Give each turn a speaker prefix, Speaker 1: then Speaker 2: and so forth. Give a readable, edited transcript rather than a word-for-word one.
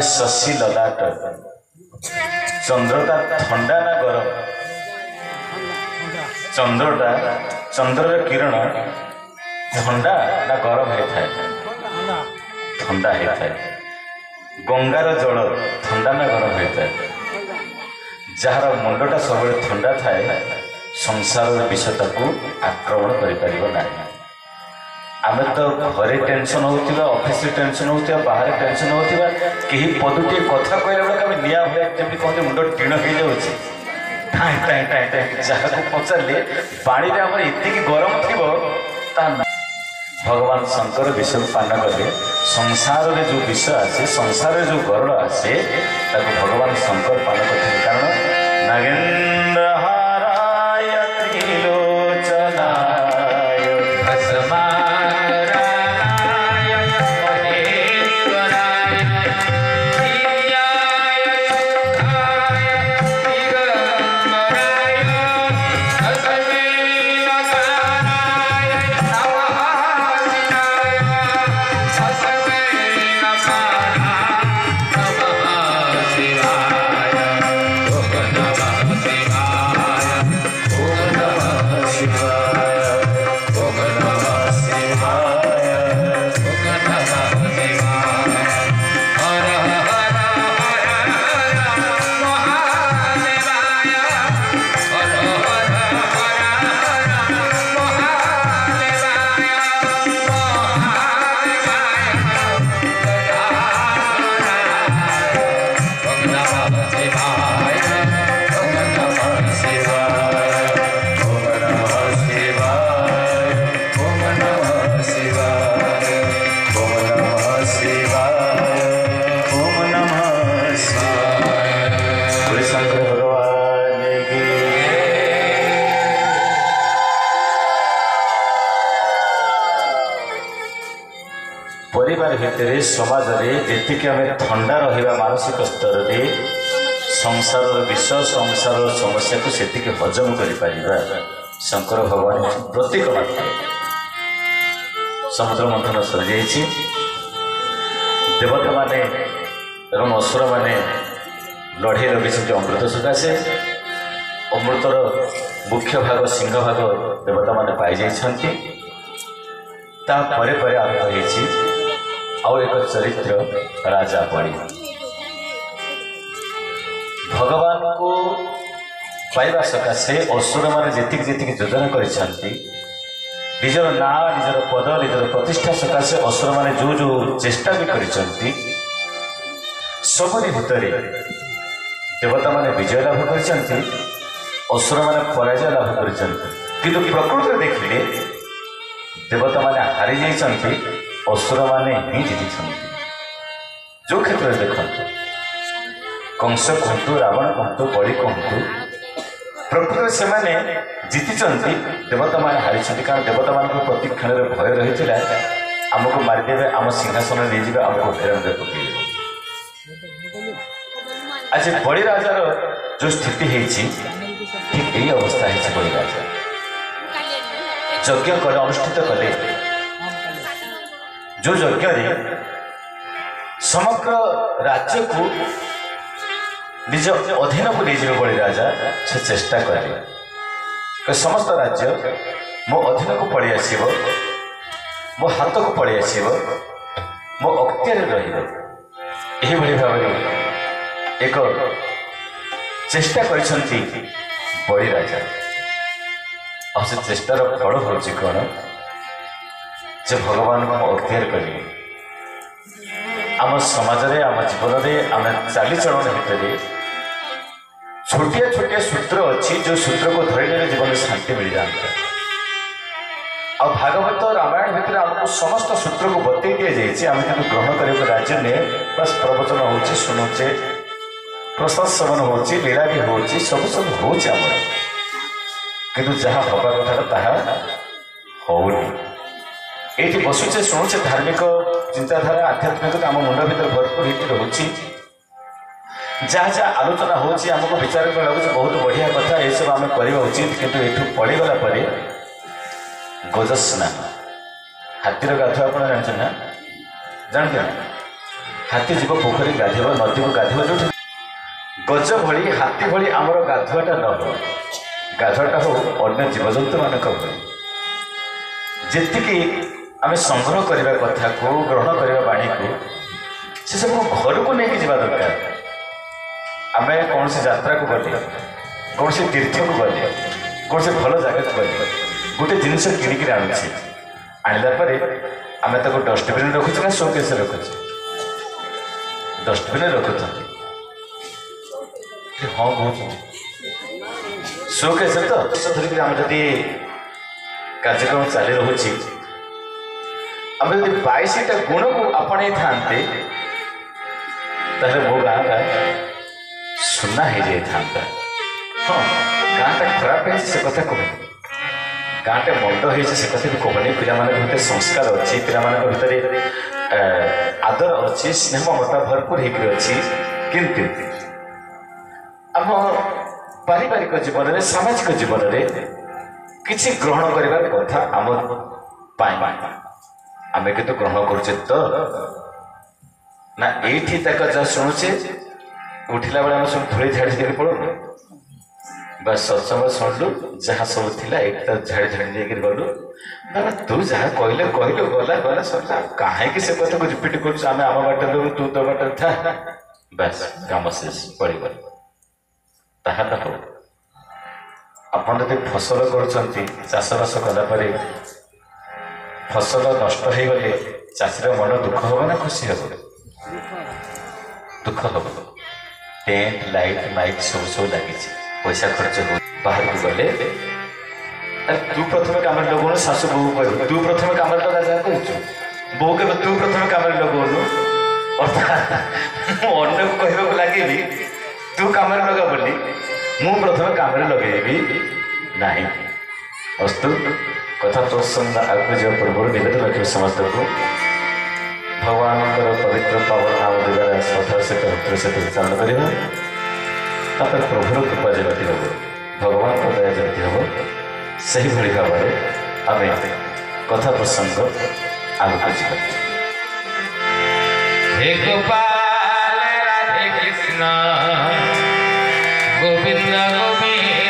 Speaker 1: शशि ललाट चंद्रटा ठंडा ना गरम चंद्रटा चंद्र किरण ठंडा ना गरम होता है ठंडा होता है गंगार जल ठंडा ना गरम होता है जार मुंडटा सब ठंडा थाए संसार विषता को आक्रमण कर आम तो घरे टेंशन होता ऑफिस टेंशन होता बाहर टेंशन होता कहीं पदुटे कथा कहला बेलू आम निआ भाई जमी कहते मुंड टीण हो जाऊँगी टाए टाए टाए टाए जहाँ को पचारे पानी में आम ये गरम थी भगवान शंकर विष को पान कले संसार में जो विष आसे संसार में जो गरल आसे भगवान शंकर पान करते कारण नागेन्द्र हाराय त्रिलोचनाय भितर समाज में जी आम ठंडा रहा मानसिक स्तर में संसार विष संसार समस्या को से हजम कर शंकर भगवान प्रत्येक मात्र समुद्र मंथन सरी जा देवता माने एवं असुर माने लड़े लगे अमृत सकाशे अमृतर मुख्य भाग सिंह भाग देवता माने पाई जाइछन्ति तापरे परे आरंभ होइछि आउ एक चरित्र राजा बड़ी भगवान को पाइबा सकाशे असुर माने जी योजना करिछन्ति निजर ना निजर पद निजर प्रतिष्ठा सकाशे असुर माने जो जो चेष्टा भी करिछन्ति सबरी भितरे देवता माने विजय लाभ करिछन्ति असुर माने पराजय लाभ करिछन्ति किंतु प्रकृति देखिले देवता माने हारी जाइछन्ति असुर माने ही जीति जो क्षेत्र में देखते कंस कहतु रावण कहतु बलि कहतु प्रकृति से माने जीति देवता माने हारी कारण देवता मान प्रति क्षण भय रही आमको मारिदेवे आम सिंहासन ले जाए आमको घेर में पकड़े आज बलि राजार जो स्थिति ठीक यही अवस्था है बलि राजा यज्ञ कले अनुष्ठित कले जो यज्ञ समग्र राज्य को निज अधीन को नहीं जाए बलि राजा से चेष्टा करे समस्त राज्य मो अधीन को पड़े आसब मो हाथ को पड़े आसब मो अक्तियार रही भाव एक चेष्टा करिसंती बलि राजा और से चेष्टार फल हूँ कौन जे भगवान को अख्तियार करेंगे आम समाज रे आम जीवन में आम चालीचलन भितर छोटिया छोटिया सूत्र अच्छी जो सूत्र को धरने जीवन में शांति मिल जाता आ भागवत रामायण भितर आमको समस्त सूत्र को बतई दि जाए आम ग्रहण करने राज्य ने बस प्रवचन हो शुणुचे प्रसाद सेवन हो लीला भी हो सब सब हो कि जहाँ हवा कथा ताहा होनी ये बसुचे शुणुचे धार्मिक चिंताधारा आध्यात्मिक आम मुंड भर भरपूर होती रोचे जहाँ जहाँ आलोचना होमको विचार में लगुच बहुत बढ़िया कथा ये सब आम करवा उचित किंतु ये पड़गला गजस्नान हाथीर गाधुआ आप जानते ना जानते हाथी जीव पोखरी गाधेब नदी को गाधेब जो गज भली हाथी भली आमर गाधुआटा न हो गाधुआटा हो अन्य जीवजंतु मान जी आम संग्रह करने कथा को ग्रहण करने बाणी को से सब घर को लेकिन जावा दरकार आम कौन सी यात्रा को गले कौन सी तीर्थ को गले कौन से भल जगह को गले गोटे जिनस किणिक आणुचे आणला आम ताको डस्टबिन रखुचे ना शोकेस रखुचे डस्टबिन रखुच हाँ बहुत शोकेस तो धरिक आम जदि कार्यक्रम चली रोचे आम जब 22टा गुण को आपणे था मो गाँटा सुना हो जाता हाँ गाँटा खराब है से कथा कह गाँटे मंद हो से कथा भी कहनी पिला भितर संस्कार अच्छी पिला भितर आदर अच्छी स्नेह ममता भरपूर होती किंतु आम पारिवारिक जीवन में सामाजिक जीवन में किसी ग्रहण कर कथा आम आम कि ग्रहण करुचे तो ना ये जहाँ शुणुचे उठिला बेले आम सब धूली झाड़ी देकर पड़ो बस सत्संग शुणलु जहाँ सब थिला एक झाड़ी झाड़ी देकर गलु ना तू जहाँ कहले कहलु गला गला सरला कहीं से कथा को रिपीट कर आम बाट देव तू तो बाट था बस काम शेष पड़ी ताहला हो आप फसल करसबास कलापर फसल नष्ट हो गले चाषीर मन दुख हम ना खुशी हम दुख हम टेंट लाइट माइक सब सब लगी पैसा खर्च हो बाहर को गले तू प्रथम कम लगौनु शाशु बो कह तू प्रथम कम लगा जहाँ कह बो के तू प्रथम कम लगौनु अर्थात अन्य को कहवाक लगे तू कम लगा बोली मु प्रथम कम लगेबी ना अस्तु कथा प्रसंग आगे जा पूर्व निवेदन रखे समस्त को भगवान पवित्र पावन नाम देवार श्रद्धा सहित भक्तर सहित उच्चारण करवा प्रभुर कृपा जमी हम भगवान दया जमी हम से भाव में आम कथा प्रसंग आगे जा
Speaker 2: हे गोपाल राधे कृष्ण गोविंद गोविंद